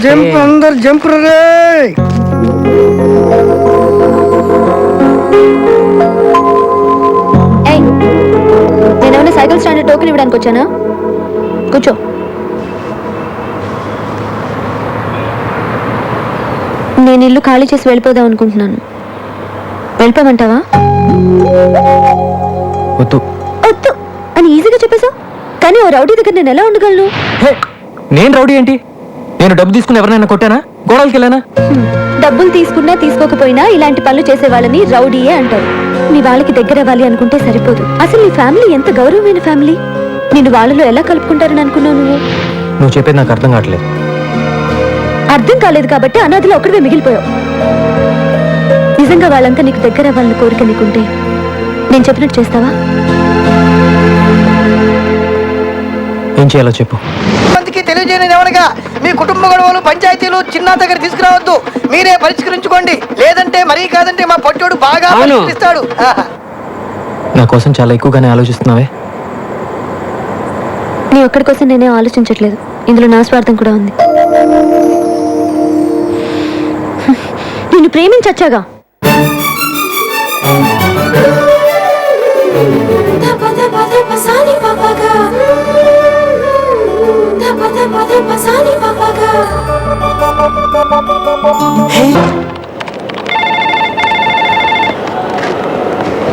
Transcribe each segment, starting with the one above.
Jump అందరు jump రే. నేనేమైనా cycle stand token ఇవ్వడానికి వచ్చానా? కూర్చో. నేను ఇల్లు ఖాళీ చేసి వెళ్ళిపోదాం అనుకుంటున్నాను. వెళ్ళిపోమంటావా? వద్దు వద్దు అని ఈజీగా చెప్పేశావు, కానీ ఓ రౌడీ దగ్గర నేను ఎలా ఉండగలను? నేను రౌడీ ఏంటి? నేను డబ్బు తీసుకుని ఎవరినైనా కొట్టానా? గోడలకి వెళ్ళానా? డబ్బులు తీసుకున్నా తీసుకోకపోయినా ఇలాంటి పనులు చేసే వాళ్ళని రౌడీయే అంటారు. నీ వాళ్ళకి దగ్గర అవ్వాలి అనుకుంటే సరిపోదు. అసలు నీ ఫ్యామిలీ ఎంత గౌరవమైన ఫ్యామిలీ. నిన్ను వాళ్ళలో ఎలా కలుపుకుంటారని అనుకున్నావు నువ్వు? నువ్వు చెప్పేది నాకు అర్థం కావట్లేదు. అర్థం కాలేదు కాబట్టి అనాథలో ఒక్కడివే మిగిలిపోయావు. నిజంగా వాళ్ళంతా నీకు దగ్గర అవ్వాలని కోరిక నీకుంటే నేను చెప్పినట్టు చేస్తావా? ఏం చేయాలో చెప్పు. మందికి తెలియజేయని ఏమనగా మీ కుటుంబ గొడవలు పరిచయాలు చిన్న దగ్గర తీసుకురావద్దు, మీరే పరిష్కరించుకోండి. లేదంటే మరీ కాదంటే మా పొట్టోడు బాగా పరిష్కరిస్తాడు. నా కోసం చాలా ఎక్కువగానే ఆలోచిస్తున్నావే. నీ ఒక్కడి కోసం నేనే ఆలోచించట్లేదు, ఇందులో నా స్వార్థం కూడా ఉంది. నిన్ను ప్రేమించచ్చాగా.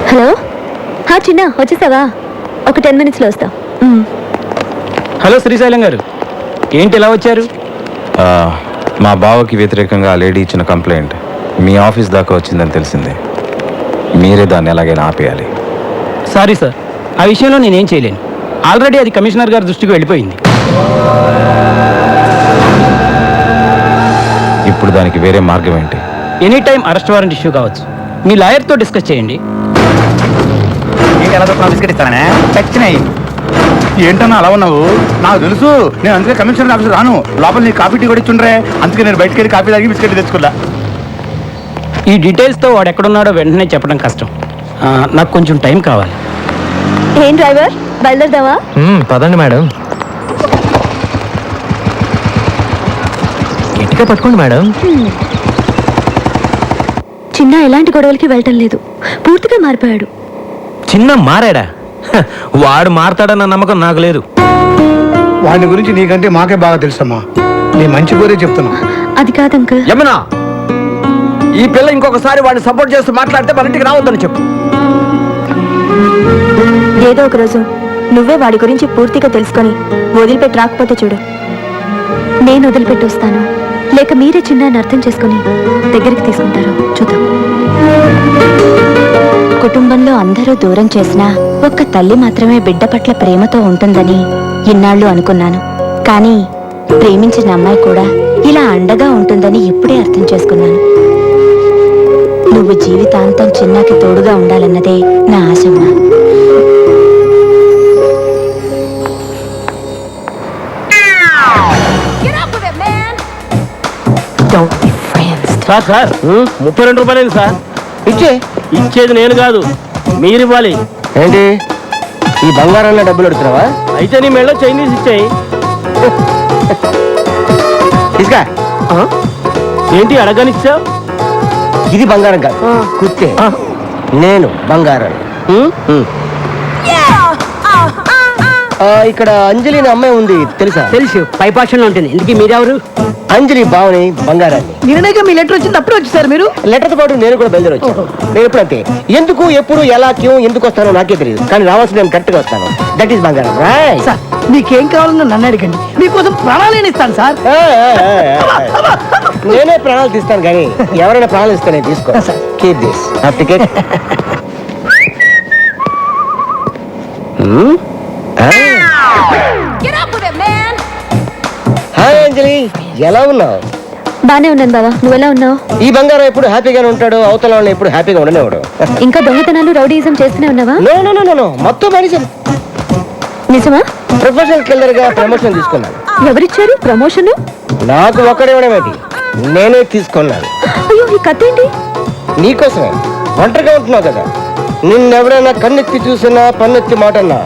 హలో, చిన్న వచ్చేసావా? ఒక 10 minutesలో వస్తా. హలో శ్రీశైలం గారు, ఏంటి ఇలా వచ్చారు? మా బావకి వ్యతిరేకంగా ఆ లేడీ ఇచ్చిన కంప్లైంట్ మీ ఆఫీస్ దాకా వచ్చిందని తెలిసింది. మీరే దాన్ని ఎలాగైనా ఆపేయాలి. సారీ సార్, ఆ విషయంలో నేనేం చేయలేను. ఆల్రెడీ అది కమిషనర్ గారి దృష్టికి వెళ్ళిపోయింది. ఇప్పుడు దానికి వేరే మార్గం ఏంటి? Any time arrest warrant issue కావచ్చు. మీ లాయర్తో డిస్కస్ చేయండి. ఏంటన్నా అలా ఉన్నావు? నాకు తెలుసు, నేను అందుకే కమిషనర్ ఆఫీస్ రాను. లోపల నీ కాఫీ టీ కూడా ఇచ్చుండ్రే, అందుకే నేను బయటకెళ్ళి కాఫీ తాగి బిస్కెట్ తెచ్చుకున్నా. ఈ డీటెయిల్స్తో వాడు ఎక్కడున్నాడో వెంటనే చెప్పడం కష్టం. నాకు కొంచెం టైం కావాలి. ఏం డ్రైవర్, బయలుదేరదావా? పదండి మేడం. గట్టిగా పట్టుకోండి మేడం. చిన్న ఎలాంటి గొడవలకి వెళ్ళటం లేదు, పూర్తిగా మారిపోయాడు. చిన్న మారాడా? వాడు మారతాడన్న నమ్మకం నాకు లేదు. వాడి గురించి నీకంటే మాకే బాగా తెలుసమ్మా. నీ మంచి కోరే చెప్తున్నా. అది కాదు అంకుల్. యమునా, ఈ పిల్ల ఇంకొకసారి వాడిని సపోర్ట్ చేస్తూ మాట్లాడితే మన ఇంటికి రావద్దని చెప్పు. ఏదో ఒక రోజు నువ్వే వాడి గురించి పూర్తిగా తెలుసుకొని వదిలిపెట్టి రాకపోతే చూడు, నేను వదిలిపెట్టి వస్తాను, లేక మీరే చిన్నాన్ని అర్థం చేసుకుని దగ్గరికి తీసుకుంటారో చూద్దాం. కుటుంబంలో అందరూ దూరం చేసినా ఒక్క తల్లి మాత్రమే బిడ్డ పట్ల ప్రేమతో ఉంటుందని ఇన్నాళ్ళు అనుకున్నాను. కానీ ప్రేమించిన అమ్మాయి కూడా ఇలా అండగా ఉంటుందని ఇప్పుడే అర్థం చేసుకున్నాను. నువ్వు జీవితాంతం చిన్నాకి తోడుగా ఉండాలన్నదే నా ఆశమ్మా. సార్ సార్ 32 రూపాయలు సార్. ఇచ్చేది నేను కాదు, మీరు ఇవ్వాలి. ఏంటి ఈ బంగారంలో డబ్బులు అడుగుతున్నావా? అయితే నీ మెళ్ళో చైనీస్ ఇచ్చాయి. తీసుకా. ఏంటి అడగనిచ్చావు? ఇది బంగారం కాదు, కుత్తే. నేను బంగారం. ఇక్కడ అంజలి అనే అమ్మాయి ఉంది, తెలుసా? తెలుసు, పైపాషన్లో ఉంటుంది. ఇందుకీ మీరెవరు? అంజలి బావని బంగారాన్ని. నిన్నగా మీ లెటర్ వచ్చింది, అప్పుడు వచ్చేసారు మీరు. లెటర్తో పాటు నేను కూడా బయలుదేరి వచ్చాను. నేను ఎప్పుడు అంతే, ఎందుకు ఎప్పుడు ఎలా క్యూ ఎందుకు వస్తానో నాకే తెలియదు, కానీ రావాల్సిన నేను కరెక్ట్గా వస్తాను. దట్ ఈస్ బంగారం. సార్ మీకేం కావాలన్నా నన్ను అడగండి, మీకోసం ప్రాణాలు ఇస్తాను సార్. నేనే ప్రాణాలు తీస్తాను, కానీ ఎవరైనా ప్రాణాలు ఇస్తే నేను తీసుకో. Keep this ticket. హాయ్ అంజలి, ఎలా ఉన్నావు? బానే ఉన్నాను బావా, నువ్వెలా ఉన్నావు? ఈ బంగారం ఎప్పుడు హ్యాపీగానే ఉంటాడు, అవతల వాళ్ళని ఎప్పుడు హ్యాపీగా ఉండనేవాడు. ఇంకా దొంగతనాలు రౌడీయిజం చేస్తూనే ఉన్నావా? నో, మొత్తం మనిషి. నిజమా? ప్రొఫెషనల్ కిల్లర్ గా ప్రమోషన్ తీసుకున్నాను. ఎవరిచ్చారు ప్రమోషన్? నాకు ఒక్కడేమేంటి, నేనే తీసుకున్నాను. అయ్యో, ఈ కథ ఏంటి? నీకోసమే. ఒంటరిగా ఉంటున్నావు కదా, నిన్నెవరైనా కన్నెత్తి చూసినా పన్నెత్తి మాటన్నా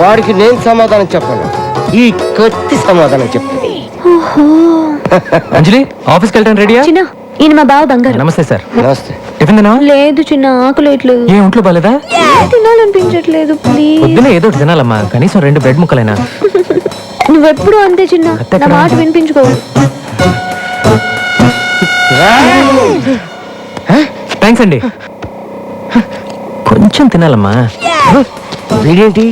వాడికి నేను సమాధానం చెప్పను, ఈ కత్తి సమాధానం చెప్తుంది. ఓహో అంజలి ఆఫీస్కి వెళ్ళటాను రెడీయా? చిన్న ఈయన మా బావ బంగారు. నమస్తే సార్. నమస్తే. టిఫిన్ తిన్నావా? లేదు చిన్న ఆకలేట్లేదు. ఏ ఒంట్లో బాలేదా? తినాలనిపించట్లేదు ప్లీజ్. పొద్దున ఏదో ఒకటి తినాలమ్మా, కనీసం 2 బ్రెడ్ ముక్కలైనా. నువ్వెప్పుడు అంతే చిన్న, నా మాట వినిపించుకో. థ్యాంక్స్ అండి. కొంచెం తినాలమ్మా. వీడేంటి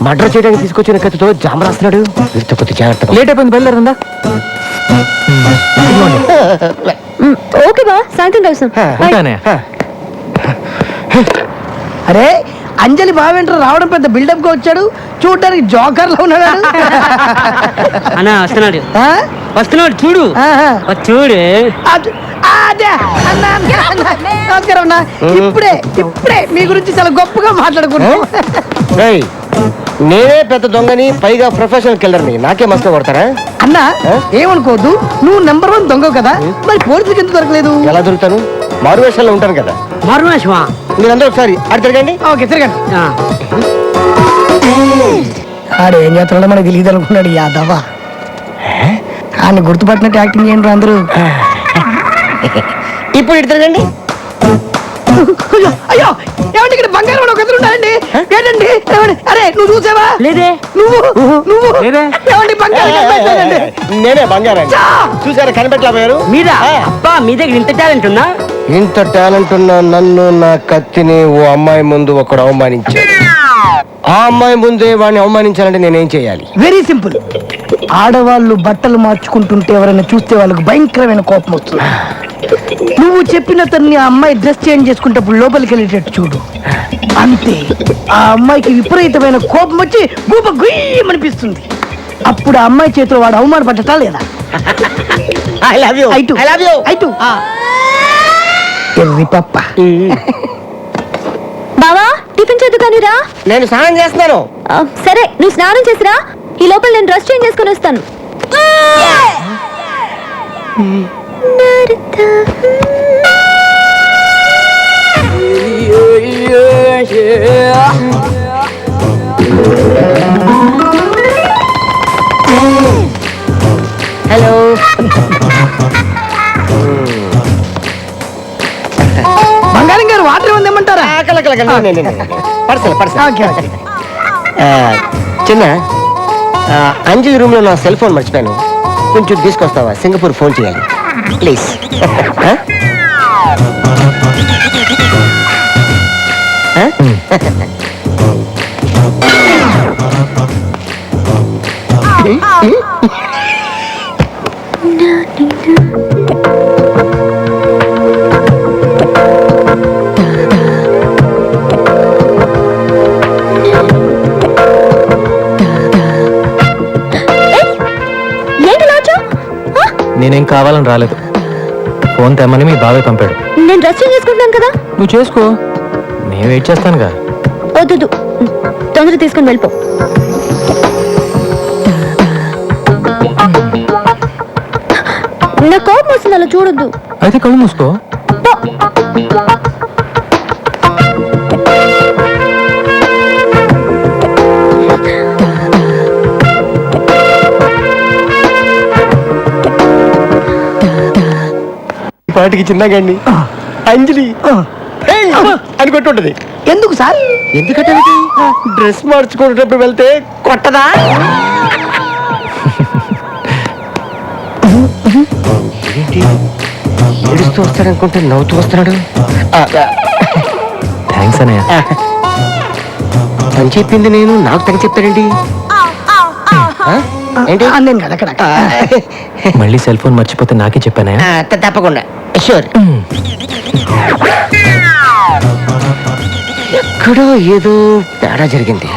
మర్డర్ చేయడానికి తీసుకొచ్చిన కత్తితో జామ రాస్తున్నాడు. వీరితో కొద్ది జాగ్రత్త. లేట్ అయిపోయింది, బయలుదేరిందా? ఓకే బా, సాయంత్రం కలుస్తాం. ఉంటానే. అరే అంజలి బావేంట్రా రావడం పెద్ద బిల్డప్ గా వచ్చాడు, చూడడానికి జోకర్ లో ఉన్నాడు. అన్నా వస్తున్నాడు ఆ? వస్తున్నాడు చూడు ఆహా. చూడు అదే అన్న, నమస్కారం అన్న. ఇప్పుడే మీ గురించి చాలా గొప్పగా మాట్లాడుకున్నాం. ఏయ్, నేనే పెద్ద దొంగని, పైగా ప్రొఫెషనల్ కిల్లర్ని, నాకే మస్తు కొడతారా? అన్న ఏమనుకోవద్దు, నువ్వు నెంబర్ 1 దొంగ కదా, మరి పోలీసులకు ఎందుకు దొరకలేదు? ఎలా దొరుకుతాను? మారు వేషాల్లో ఉంటాను కదా. మరునాశమా మీరందరూ ఒకసారి అటు తిరగండి. ఓకే తిరగండి. ఆడు ఏం చేస్తున్నాడో మనకు తెలియదు అనుకున్నాడు యాదవా. ఆయన గుర్తుపట్టినట్టు యాక్టింగ్ చేయండి అందరూ. ఇప్పుడు ఇటు తిరగండి. అయ్యో అయ్యో, ఏమండి ఇక్కడ బంగారం ఒక ఎదురు ఉన్నాడండి. ఏంటండి ఏమండి? అరే నువ్వు చూసావా? లేదే నువ్వు లేదే. ఏమండి బంగారం కనిపించలేదండి. నేనే బంగారాన్ని. చా! చూసారా కనిపెట్టలేకపోయారు? మీద అబ్బా మీ దగ్గర ఇంత టాలెంట్ ఉందా? ఇంత టాలెంట్ ఉన్న నన్ను, నా కత్తిని ఓ అమ్మాయి ముందు ఒకడు అవమానించాడు. ఆ అమ్మాయి ముందే వాడిని అవమానించాలంటే నేనేం చేయాలి? Very simple. ఆడవాళ్ళు బట్టలు మార్చుకుంటుంటే ఎవరైనా చూస్తే వాళ్ళకి భయంకరమైన కోపం వస్తుంది. నువ్వు చెప్పిన తన్ని ఆ అమ్మాయి డ్రెస్ చేంజ్ చేసుకుంటప్పుడు లోపలికి వెళ్ళేటట్టు చూడు. అంతే, ఆ అమ్మాయికి విపరీతమైన కోపం వచ్చి గూప గుయ్యమనిపిస్తుంది. అప్పుడు ఆ అమ్మాయి చేతిలో వాడు అవమానపడ్డటా లేదా? I love you. I too. I love you. I too. ఎర్రి పప్ప. బావా టిఫిన్ చేద్దు కానీ రా. నేను స్నానం చేస్తున్నాను. సరే నువ్వు స్నానం చేసిరా, ఈ లోపల నేను డ్రెస్ చేంజ్ చేసుకొని వస్తాను. హలో. బంగారం గారు వాటర్ ఏమైనా తెమ్మంటారా? Parcel okay, okay. చిన్న అంజలి రూమ్ లో నా సెల్ ఫోన్ మర్చిపోయాను, కొంచెం తీసుకొస్తావా? సింగపూర్ ఫోన్ చేయాలి ప్లీజ్. నేనేం కావాలని రాలేదు, ఫోన్ తెమ్మని మీ బాబాయ్ పంపాడు. నేను డ్రెస్ చేంజ్ చేసుకుంటున్నాను కదా. నువ్వు చేసుకో, నేను వెయిట్ చేస్తానుగా. వద్దు, తొందర తీసుకొని వెళ్ళిపో. నా కోపం వస్తుంది, అలా చూడొద్దు. అయితే కళ్ళు మూసుకో. పో. పాటికి చిన్నగండి అంజలి ఏయ్ అని కొట్టుంటది. ఎందుకు సార్? ఎందుకంటే డ్రెస్ మార్చుకునేటప్పుడు వెళ్తే కొట్టదా? ఏంటి ఏడుస్తూ వస్తాడనుకుంటే నవ్వుతూ వస్తున్నాడు. థ్యాంక్స్ అన్నయ్య. అని చెప్పింది నేను, నాకు తగ్గ చెప్తాడండి. ఏంటి నేను కదా అక్కడ. మళ్ళీ సెల్ ఫోన్ మర్చిపోతే నాకే చెప్పానే. తప్పకుండా షూర్. ఎక్కడో ఏదో తేడా జరిగింది.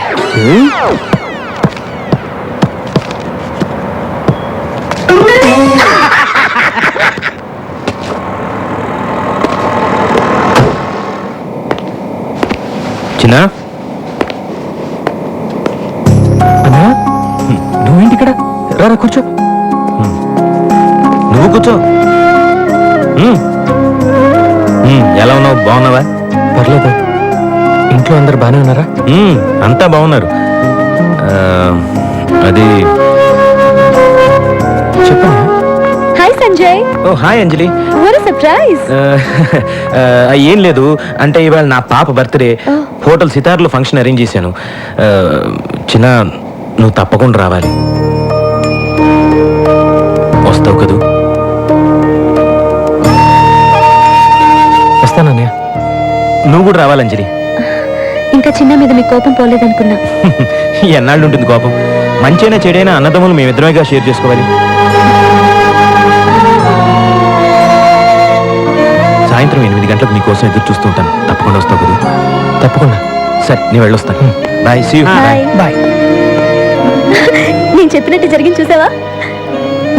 చిన్న అన్నయ్య నువ్వేంటి ఇక్కడ? రారా కూర్చో. నువ్వు కూర్చో. ఎలా ఉన్నావు? బాగున్నావా? పర్లేదు. ఇంట్లో అందరు బాగానే ఉన్నారా? అంతా బాగున్నారు. అది చెప్పనా? హాయ్ సంజయ్, ఓ hi Anjali. What a surprise. ఏం లేదు, అంటే ఇవాళ నా పాప బర్త్డే. హోటల్ సితార్లో ఫంక్షన్ అరేంజ్ చేశాను. చిన్న, నువ్వు తప్పకుండా రావాలి. వస్తావు కదూ? వస్తానన్నయ్య. నువ్వు కూడా రావాలి అంజలి. ఇంకా చిన్న మీద మీ కోపం పోలేదనుకున్నా. ఎన్నాళ్ళు ఉంటుంది కోపం? మంచైనా చెడైనా అన్నదమ్ములు మేమిద్దరమేగా షేర్ చేసుకోవాలి. సాయంత్రం 8 గంటలకు నీకోసం ఎదురు చూస్తూ ఉంటాను. తప్పకుండా వస్తావు కదా? తప్పకుండా. సరే, నేను వెళ్ళొస్తాను. Bye, see you. Hi. Bye. నేను చెప్పినట్టు జరిగింది చూసావా?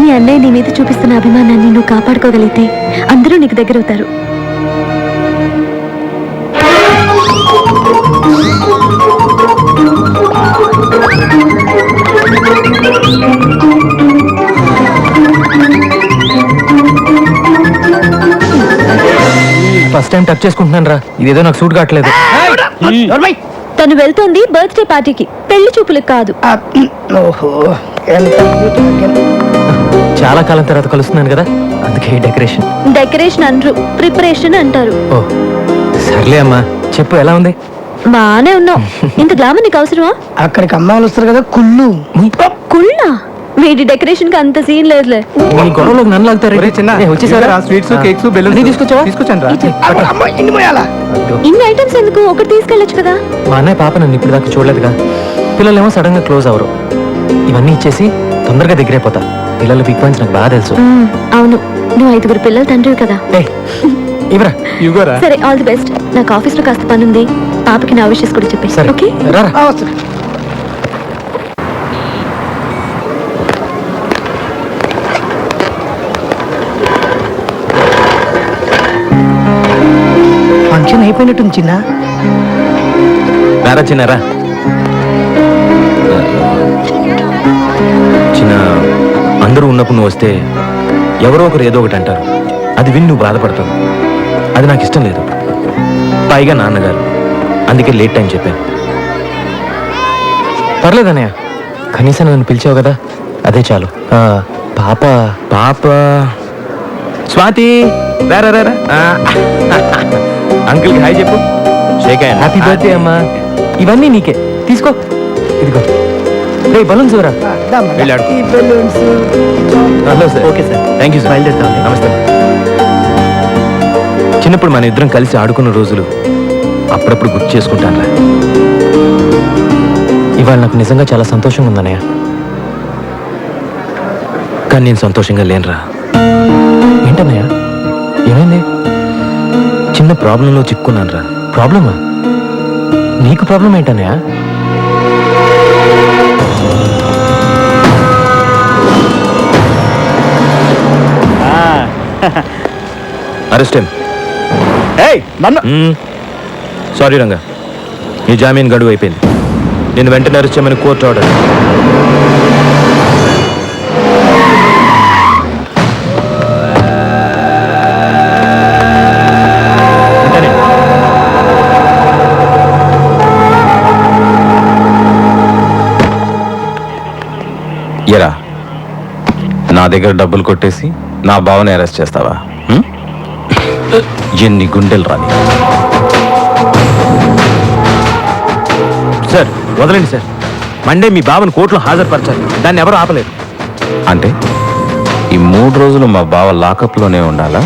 నీ అన్నయ్య నీ మీద చూపిస్తున్న అభిమానాన్ని నువ్వు కాపాడుకోగలిగితే అందరూ నీకు దగ్గర అవుతారు. ఫస్ట్ టైం టచ్ చేసుకుంటున్నాను రా. ఇదేదో నాకు సూట్ కావట్లేదు. నోర్మై. తను వెళ్తోంది బర్త్డే పార్టీకి, పెళ్లి చూపులకు కాదు. ఓహో, ఎంత చాలా కాలం తర్వాత కలుస్తున్నాను కదా, అందుకే డెకరేషన్. డెకరేషన్ అనరు, ప్రిపరేషన్ అంటారు. ఓ సర్లే అమ్మా, చెప్పు ఎలా ఉంది? బానే ఉన్నావు. ఇంత గ్లామర్ నీకు అవసరమా? అక్కడికి అమ్మాయిలు వస్తారు కదా, కుళ్ళు. కుళ్ళా? వీటి డెకరేషన్ కి అంత సీన్ లేదులే. ఈ గొడవలోకి నన్ను లాగుతారు. వచ్చేసారా? స్వీట్స్ కేక్స్ బెలూన్స్ అన్నీ తీసుకొచ్చావా? తీసుకొచ్చాను రా. అమ్మ, ఇన్ని పోయాలా? ఇన్ని ఐటమ్స్ ఎందుకు? ఒకటి తీసుకెళ్ళొచ్చు కదా. మా అన్నయ్య పాప నన్ను ఇప్పుడు దాకా చూడలేదుగా. పిల్లలేమో సడన్ గా క్లోజ్ అవరు. ఇవన్నీ ఇచ్చేసి తొందరగా దగ్గరైపోతా. పిల్లలు బిగ్ పాయింట్స్ నాకు బాగా తెలుసు. అవును, నువ్వు 5 పిల్లల తండ్రివి కదా. ఇవరా ఇవ్వరా? సరే, ఆల్ ది బెస్ట్. నాకు ఆఫీస్ లో కాస్త పని ఉంది. పాపకి నా విషయస్ కూడా చెప్పేసి. సరే ఓకే, రా. వస్తుంది. ఫంక్షన్ అయిపోయినట్టుంది చిన్న. రారా చిన్నారా. చిన్న, అందరూ ఉన్నప్పుడు నువ్వు వస్తే ఎవరో ఒకరు ఏదో ఒకటి అంటారు. అది విని నువ్వు బాధపడతావు. అది నాకు ఇష్టం లేదు. పైగా నాన్నగారు, అందుకే లేట్ టైం చెప్పాను. పర్లేదన్నయ్య, కనీసం నన్ను పిలిచావు కదా, అదే చాలు. పాప పాప స్వాతి, రారా రారా. అంకుల్కి హాయ్ చెప్పు. Shake hand. హ్యాపీ బర్త్డే అమ్మా. ఇవన్నీ నీకే, తీసుకో. ఇదిగో రే బలూన్స్ రా. వెళ్ళాడు. ఈ balloons. Hello sir. Okay sir, thank you sir. బయలుదేరుతాం. నమస్తే. చిన్నప్పుడు మన ఇద్దరం కలిసి ఆడుకున్న రోజులు అప్పుడప్పుడు గుర్తు చేసుకుంటాను రా. ఇవాళ నాకు నిజంగా చాలా సంతోషంగా ఉందన్నయ్య. కానీ నేను సంతోషంగా లేనురా. ఏంటన్నయ్య, ఏమైంది? చిన్న ప్రాబ్లంలో చిక్కున్నాను రా. ప్రాబ్లమా? నీకు ప్రాబ్లం ఏంటన్నయ్య? అరెస్ట్ సారీ రంగా, నీ జామీన్ గడువు అయిపోయింది. నేను వెంటనే అరెస్ట్ చేయమని కోర్టు ఆర్డర్. ఎరా, నా దగ్గర డబ్బులు కొట్టేసి నా బావని అరెస్ట్ చేస్తావా? ఎన్ని గుండెలు రాని. సార్ వదలండి సార్. మండే మీ బావను కోర్టులో హాజరుపరచాలి. దాన్ని ఎవరు ఆపలేరు. అంటే ఈ 3 రోజులు మా బావ లాకప్లోనే ఉండాలా?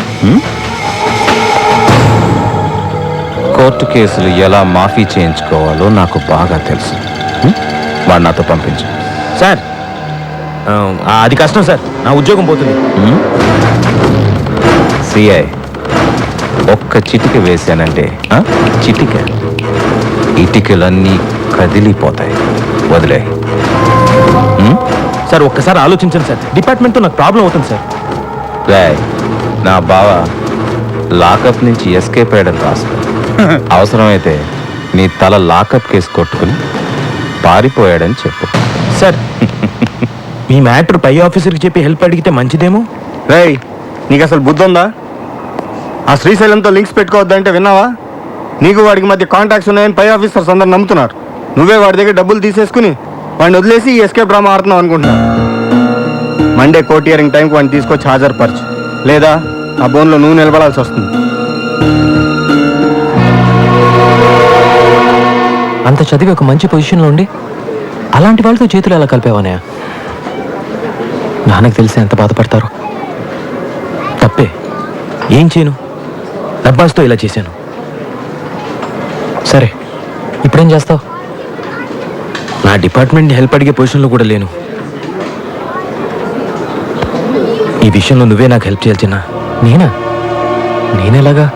కోర్టు కేసులు ఎలా మాఫీ చేయించుకోవాలో నాకు బాగా తెలుసు. వాడు నాతో పంపించు. సార్ అది కష్టం సార్, నా ఉద్యోగం పోతుంది. సిఐ ఒక్క చిటిక వేశానంటే చిటిక ఇటికలన్నీ కదిలిపోతాయి. వదిలే. సార్ ఒక్కసారి ఆలోచించండి సార్. డిపార్ట్మెంట్తో నాకు ప్రాబ్లం అవుతుంది సార్. రాయ్, నా బావ లాకప్ నుంచి ఎస్కేప్ అయ్యాడని రాసుకో. అవసరమైతే నీ తల లాకప్ కేసు కొట్టుకుని పారిపోయాడని చెప్పు. సార్ మీ మ్యాటర్ పై ఆఫీసర్కి చెప్పి హెల్ప్ అడిగితే మంచిదేమో. రేయ్, నీకు అసలు బుద్ధి ఉందా? ఆ శ్రీశైలంతో లింక్స్ పెట్టుకోవద్దంటే విన్నావా? నీకు వాడికి మధ్య కాంటాక్ట్స్ ఉన్నాయని పై ఆఫీసర్స్ అందరు నమ్ముతున్నారు. నువ్వే వాడి దగ్గర డబ్బులు తీసేసుకుని వాడిని వదిలేసి ఈ ఎస్కేప్ డ్రామా ఆడుతున్నావు అనుకుంటున్నా. మండే కోర్ట్ హియరింగ్ టైంకి వాడిని తీసుకొచ్చి హాజరుపరచు, లేదా ఆ బోన్లో నువ్వు నిలబడాల్సి వస్తుంది. అంత చదివి ఒక మంచి పొజిషన్లో ఉండి అలాంటి వాళ్ళతో చేతులు ఎలా కలిపావనయ్య? నాన్నకు తెలిసి ఎంత బాధపడతారు. తప్పే, ఏం చేయను, డబ్బాస్తో ఇలా చేశాను. సరే, ఇప్పుడేం చేస్తావు? నా డిపార్ట్మెంట్ హెల్ప్ అడిగే పొజిషన్లో కూడా లేను. ఈ విషయంలో నువ్వే నాకు హెల్ప్ చేయాలి చిన్న. నేనా? నేనెలాగా?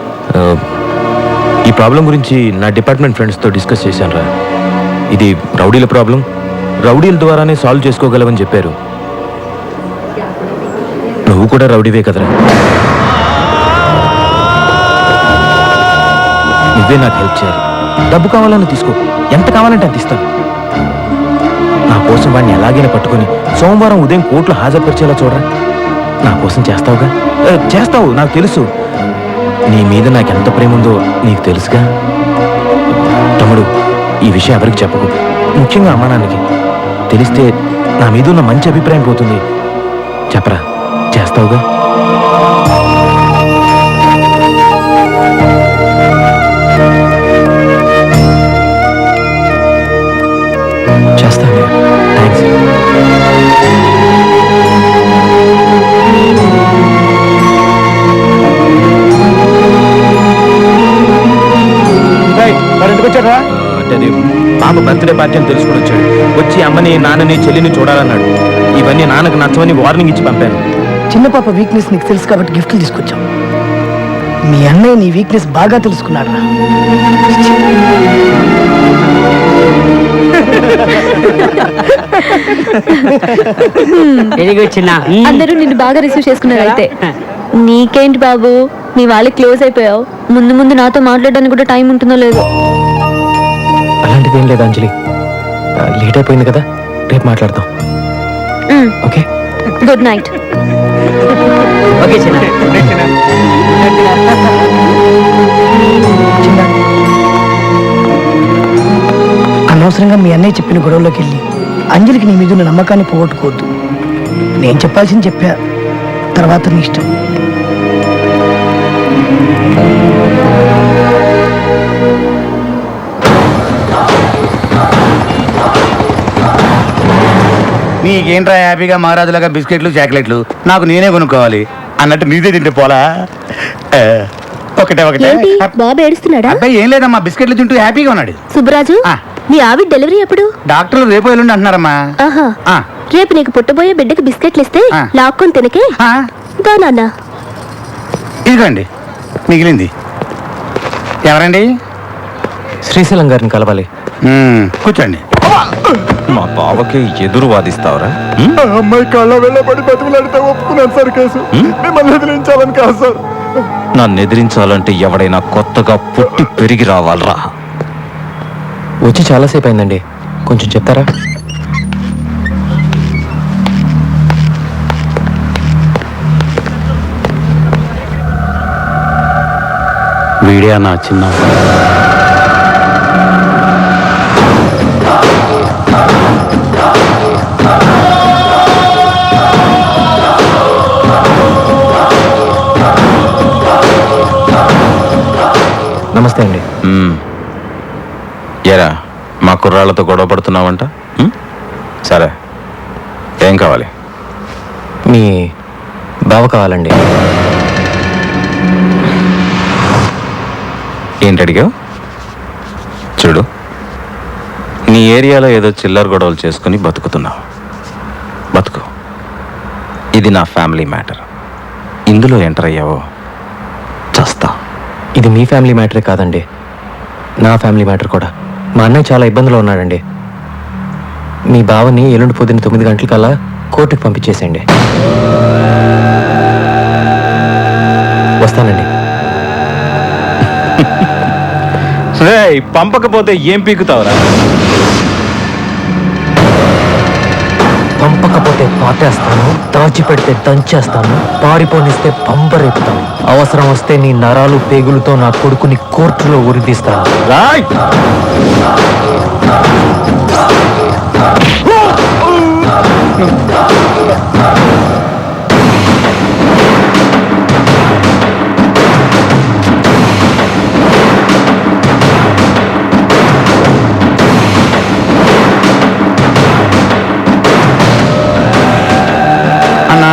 ఈ ప్రాబ్లం గురించి నా డిపార్ట్మెంట్ ఫ్రెండ్స్తో డిస్కస్ చేశాను రా. ఇది రౌడీల ప్రాబ్లం, రౌడీల ద్వారానే సాల్వ్ చేసుకోగలవని చెప్పారు. నువ్వు కూడా రౌడీవే కదరా. నువ్వే నాకు హెల్ప్ చేయాలి. డబ్బు కావాలని తీసుకో, ఎంత కావాలంటే అంత ఇస్తాను. నా కోసం వాడిని ఎలాగైనా పట్టుకొని సోమవారం ఉదయం కోర్టులో హాజరుపరిచేలా చూడరా. నా కోసం చేస్తావుగా? చేస్తావు, నాకు తెలుసు. నీ మీద నాకు ఎంత ప్రేమ ఉందో నీకు తెలుసుగా. తమ్ముడు, ఈ విషయం ఎవరికి చెప్పకు, ముఖ్యంగా అమ్మా నాన్నకి. తెలిస్తే నా మీద ఉన్న మంచి అభిప్రాయం పోతుంది. చెప్పరా, చేస్తావుగా? చేస్తాను. థ్యాంక్స్. మరి ఎందుకు వచ్చారా? అంటే అది పాప బర్త్డే పార్టీ అని తెలుసుకుని వచ్చాడు. వచ్చి అమ్మని, నాన్నని, చెల్లిని చూడాలన్నాడు. ఇవన్నీ నాన్నకు నచ్చవని వార్నింగ్ ఇచ్చి పంపాను. చిన్న పాప వీక్నెస్ నీకు తెలుసు కాబట్టి గిఫ్ట్లు తీసుకొచ్చాం. మీ అన్నయ్య నీ వీక్నెస్ బాగా తెలుసుకున్నాడు రా. వెరీ గుడ్ చిన్న. అందరూ నిన్ను బాగా రిసీవ్ చేసుకున్నారు అయితే. నీకేంటి బాబు, మీ వాళ్ళకి క్లోజ్ అయిపోయావు. ముందు ముందు నాతో మాట్లాడడానికి కూడా టైం ఉంటుందో లేదో. అలాంటిది ఏం లేదు అంజలి, లేట్ అయిపోయింది కదా, రేపు మాట్లాడదాం. Okay, good night. ఓకే చిన్న. చిన్న, అనవసరంగా మీ అన్నయ్య చెప్పిన గొడవలోకి వెళ్ళి అంజలికి నీ మీద ఉన్న నమ్మకాన్ని పోగొట్టుకోవద్దు. నేను చెప్పాల్సింది చెప్పా, తర్వాత నీ ఇష్టం. నీకేంట్రా హ్యాపీగా మహారాజులాగా బిస్కెట్లు చాక్లెట్లు నాకు నేనే కొనుక్కోవాలి అన్నట్టు నీదే తింటే పోలా. ఒకటే ఒకటే. బాబు ఏడుస్తున్నాడా? అబ్బాయి ఏం లేదమ్మా, బిస్కెట్లు తింటూ హ్యాపీగా ఉన్నాడు. సుబ్బరాజు, ఆ. మీ ఆవిడ డెలివరీ ఎప్పుడు? డాక్టర్లు రేపు ఎల్లుండి అంటున్నారమ్మా. ఆహా, ఆ. రేపు నీకు పుట్టబోయే బిడ్డకి బిస్కెట్లు ఇస్తే ఆ. లాక్కొని తినకే. ఆ. దా నాన్న. ఇదిగోండి మిగిలింది. ఎవరండి? శ్రీశైలం గారిని కలవాలి. కూర్చోండి. మా బావకి ఎదురు వాదిస్తావరా? అమ్మాయి కళ్ళ వెళ్ళబడి బతుకులాడితే ఒప్పుకున్నాను సార్ కేసు. మిమ్మల్ని ఎదిరించాలని కాదు సార్. నన్ను ఎదిరించాలంటే ఎవడైనా కొత్తగా పుట్టి పెరిగి రావాలరా. వచ్చి చాలాసేపు అయిందండి, కొంచెం చెప్తారా? వీడియా నా చిన్న. నమస్తే అండి. ఎరా, మా కుర్రాళ్ళతో గొడవ పడుతున్నావంట? సరే, ఏం కావాలి? మీ బావ కావాలండి. ఏంటి అడిగావు? చూడు, నీ ఏరియాలో ఏదో చిల్లర గొడవలు చేసుకుని బతుకుతున్నావు. బతుకు. ఇది నా ఫ్యామిలీ మ్యాటర్. ఇందులో ఎంటర్ అయ్యావో చస్తా. ఇది మీ ఫ్యామిలీ మ్యాటరే కాదండి, నా ఫ్యామిలీ మ్యాటర్ కూడా. మా అన్నయ్య చాలా ఇబ్బందులో ఉన్నాడండి. మీ బావని ఎల్లుండి పొద్దున్న 9 గంటలకల్లా కోర్టుకు పంపించేసేయండి. వస్తానండి. పంపకపోతే ఏం పీకుతావురా? పంపకపోతే పాటేస్తాను, దాచిపెడితే దంచేస్తాను, పారిపోనిస్తే పంపరేపుతాను. అవసరం వస్తే నీ నరాలు పేగులతో నా కొడుకుని కోర్టులో ఉరిదీస్తాను. రాయ్! అన్నా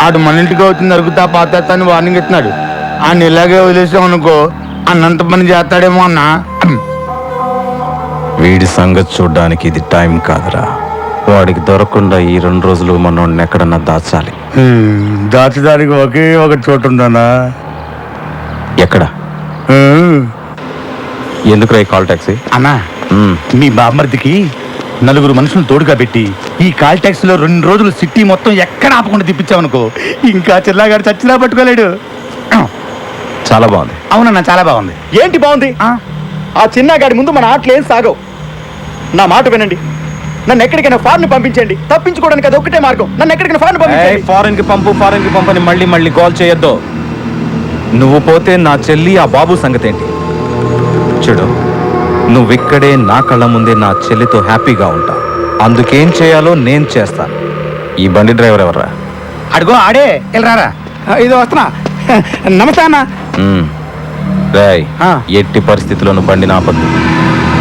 ఆడు మన ఇంటికి వచ్చింది అరుగుతా పాతేస్తా అని వార్నింగ్ ఇస్తున్నాడు. ఆయన ఇలాగే వదిలేసాం అనుకో అన్నంత పని చేస్తాడేమో అన్నా. వీడి సంగతి చూడ్డానికి ఇది టైం కాదురా. వాడికి దొరకకుండా ఈ 2 రోజులు మనోడిని ఎక్కడన్నా దాచాలి. దాచడానికి ఒకే ఒక చోటు ఉందన్నా. ఎక్కడ? ఎందుకురా ఈ కాల్ టాక్సీ? అన్నా మీ బామ్మర్దికి 4 మనుషులు తోడుగా పెట్టి ఈ కాల్ ట్యాక్సీలో 2 రోజులు సిటీ మొత్తం ఎక్కడ ఆపకుండా తిప్పించామనుకో ఇంకా చిల్లాగాడు చచ్చినా పట్టుకోలేడు. చాలా బాగుంది. అవునన్నా చాలా బాగుంది. ఏంటి బాగుంది? ఆ చిన్నగాడి ముందు మన ఆటలు ఏం సాగవు. నా మాట వినండి, నన్ను ఎక్కడికైనా ఫారెన్ పంపించండి. తప్పించుకోవడానికి అది ఒక్కటే మార్గం. నన్ను ఎక్కడికైనా ఫారెన్ పంపించండి. ఫారెన్ కి పంపు అని మళ్ళీ కాల్ చేయొద్దు. నువ్వు పోతే నా చెల్లి ఆ బాబు సంగతి ఏంటి? చూడు, నువ్విక్కడే నా కళ్ళ ముందే నా చెల్లితో హ్యాపీగా ఉంటా. అందుకేం చేయాలో నేను చేస్తాను. ఈ బండి డ్రైవర్ ఎవర్రా? అడుగో ఆడే వెళ్ళరారా. ఇది వస్తున్నా. నమస్తే అన్న. రేయ్, ఎట్టి పరిస్థితుల్లోనూ బండి నాపద్దు.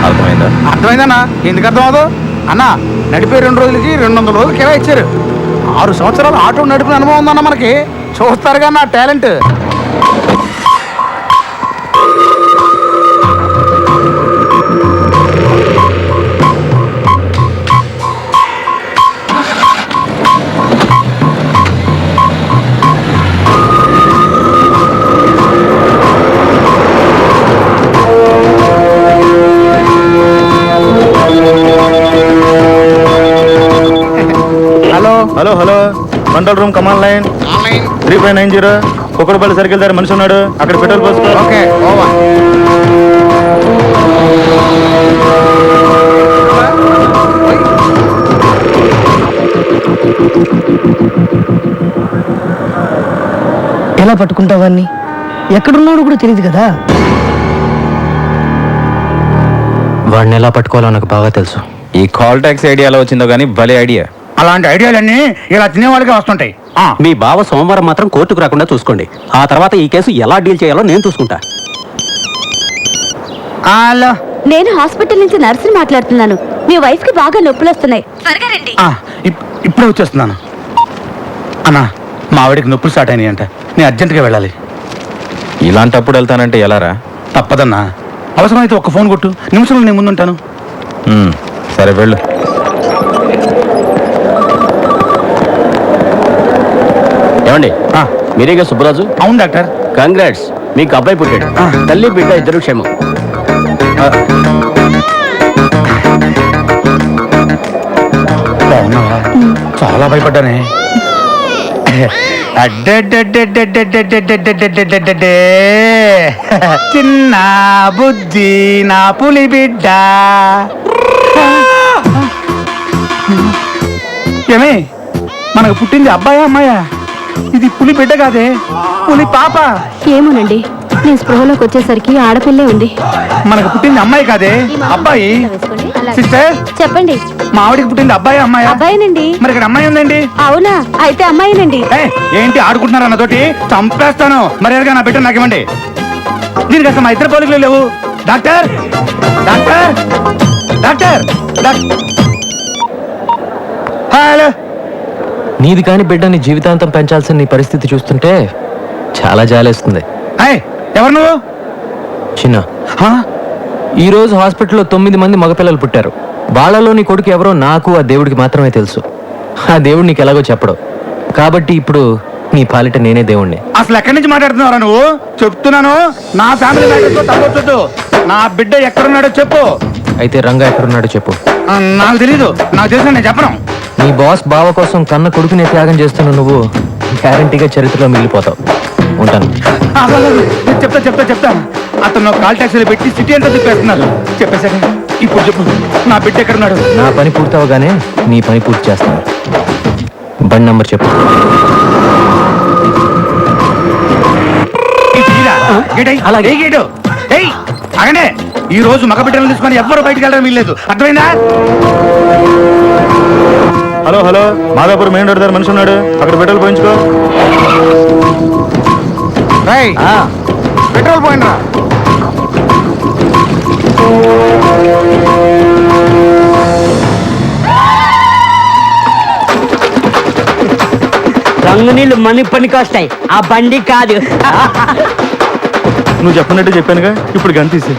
అర్థమైందా? అర్థమైందన్నా. ఎందుకు అర్థం అవదు అన్నా? నడిపే 2 రోజులకి 200 రోజులు కిరా ఇచ్చారు. 6 సంవత్సరాలు ఆటో నడిపిన అనుభవం ఉందన్న మనకి. చూస్తారుగా నా talent. Hello control room command line 3590 Kukkadapalli circle దగ్గర మనిషి ఉన్నాడు, అక్కడ పెట్రోల్ పోసుకో. Okay over. ఎలా పట్టుకుంటావాన్ని? ఎక్కడున్నాడు కూడా తెలియదు కదా. వాడిని ఎలా పట్టుకోవాలో నాకు బాగా తెలుసు. ఈ కాల్ టాక్సీ ఐడియా ఎలా వచ్చిందో కానీ భలే ఐడియా. అలాంటి ఐడియాలన్నీ ఇలా తినేవాళ్ళకే వస్తుంటాయి. మీ బావ సోమవారం మాత్రం కోర్టుకు రాకుండా చూసుకోండి. ఆ తర్వాత ఈ కేసు ఎలా డీల్ చేయాలో నేను చూసుకుంటా. హలో, నేను హాస్పిటల్ నుంచి నర్సుని మాట్లాడుతున్నాను. మీ వైఫ్ కి బాగా నొప్పులు వస్తున్నాయి, త్వరగా రండి. ఇప్పుడే వచ్చేస్తున్నాను. అన్నా, మా ఆవిడికి నొప్పులు స్టార్ట్ అయినాయి అంట. నేను అర్జెంటుగా వెళ్ళాలి. ఇలాంటప్పుడు వెళ్తానంటే ఎలారా? తప్పదన్నా. అవసరమైతే ఒక్క ఫోన్ కొట్టు, నిమిషంలో నేను ముందుంటాను. సరే వెళ్ళు. ఏమండి, మీరేగా సుబ్బరాజు? అవును డాక్టర్. కంగ్రాట్స్, మీకు అబ్బాయి పుట్టాడు. తల్లి బిడ్డ ఇద్దరు క్షేమం. బాగున్నావా? చాలా భయపడ్డానే. చిన్న బుద్ధి నా పులి బిడ్డ. ఏమే, మనకు పుట్టింది అబ్బాయా అమ్మాయా? ఇది పులి బిడ్డ కాదే, పులి పాప. ఏమోనండి, నేను స్పృహలోకి వచ్చేసరికి ఆడపిల్లే ఉంది. మనకు పుట్టింది అమ్మాయి కాదే, అబ్బాయి. సిస్టర్ చెప్పండి, మా ఆవిడికి పుట్టింది అబ్బాయి అమ్మాయి? అబ్బాయినండి. మరి ఇక్కడ అమ్మాయి ఉందండి. అవునా? అయితే అమ్మాయినండి. ఏంటి ఆడుకుంటున్నారు అన్నతోటి? చంపేస్తాను. మర్యాదగా నా బిడ్డ నాకు ఇవ్వండి. దీనికి అసలు మా ఇద్దరు పోలికలు లేవు. Doctor doctor doctor. హలో. నీది కాని బిడ్డని జీవితాంతం పెంచాల్సిన నీ పరిస్థితి చూస్తుంటే చాలా జాలేస్తుంది. ఎవరు నువ్వు? చిన్న, ఈ రోజు హాస్పిటల్లో 9 మంది మగపిల్లలు పుట్టారు. వాళ్ళలో నీ కొడుకు ఎవరో నాకు ఆ దేవుడికి మాత్రమే తెలుసు. ఆ దేవుడు నీకు ఎలాగో చెప్పడు. కాబట్టి ఇప్పుడు నీ పాలిట నేనే దేవుణ్ణి. అసలు ఎక్కడి నుంచి మాట్లాడుతున్నావురా నువ్వు? చెప్తున్నాను, నా ఫ్యామిలీ మ్యాటర్తో తప్పొచ్చు. నా బిడ్డ ఎక్కడున్నాడో చెప్పు. అయితే రంగా ఎక్కడున్నాడో చెప్పు. నాకు తెలీదు. నాకు తెలిసిన నేను చెప్పను. నీ బాస్ బావ కోసం కన్న కొడుకునే త్యాగం చేస్తున్న నువ్వు గ్యారంటీగా చరిత్రలో మిగిలిపోతావు. ఉంటాను. చెప్తాను. అతను కాల్ టాక్సీలో పెట్టి సిటీ అంతా తిప్పేస్తున్నారు. చెప్పేశాక ఇప్పుడు చెప్పు, నా బిడ్డ ఎక్కడున్నాడు? నా పని పూర్తవగానే నీ పని పూర్తి చేస్తాను. బండి నంబర్ చెప్పు. అలాగే గేటు. అగనే ఈ రోజు మగ బిడ్డలను తీసుకొని ఎవ్వరు బయటకు వెళ్ళడం వీల్లేదు. అర్థమైందా? Hello hello Madhapur main road దగ్గర మనిషి ఉన్నాడు, అక్కడ పెట్రోల్ పోయించుకో. పెట్రోల్ పోయినరా. రంగు నీళ్ళు మని పనికి వస్తాయి, ఆ బండి కాదు. నువ్వు చెప్పినట్టు చెప్పానుగా, ఇప్పుడు గంతీసి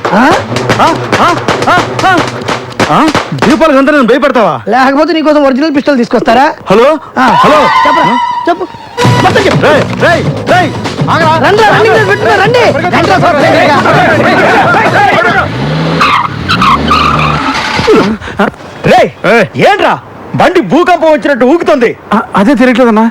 దీపాలు గంత నేను భయపడతావా? లేకపోతే నీకోసం ఒరిజినల్ పిస్టల్ తీసుకొస్తారా? హలో హలో చెప్పరా చెప్పు మొత్తం చెప్పు. రేయ్, రేయ్, రేయ్, ఆగరా. రండి రండి పెట్టుకున్నా, రండి రండి సార్, రండి. ఏంట్రా బండి భూకంపం వచ్చినట్టు ఊగుతుంది. అదే తిరగట్లేదన్నా.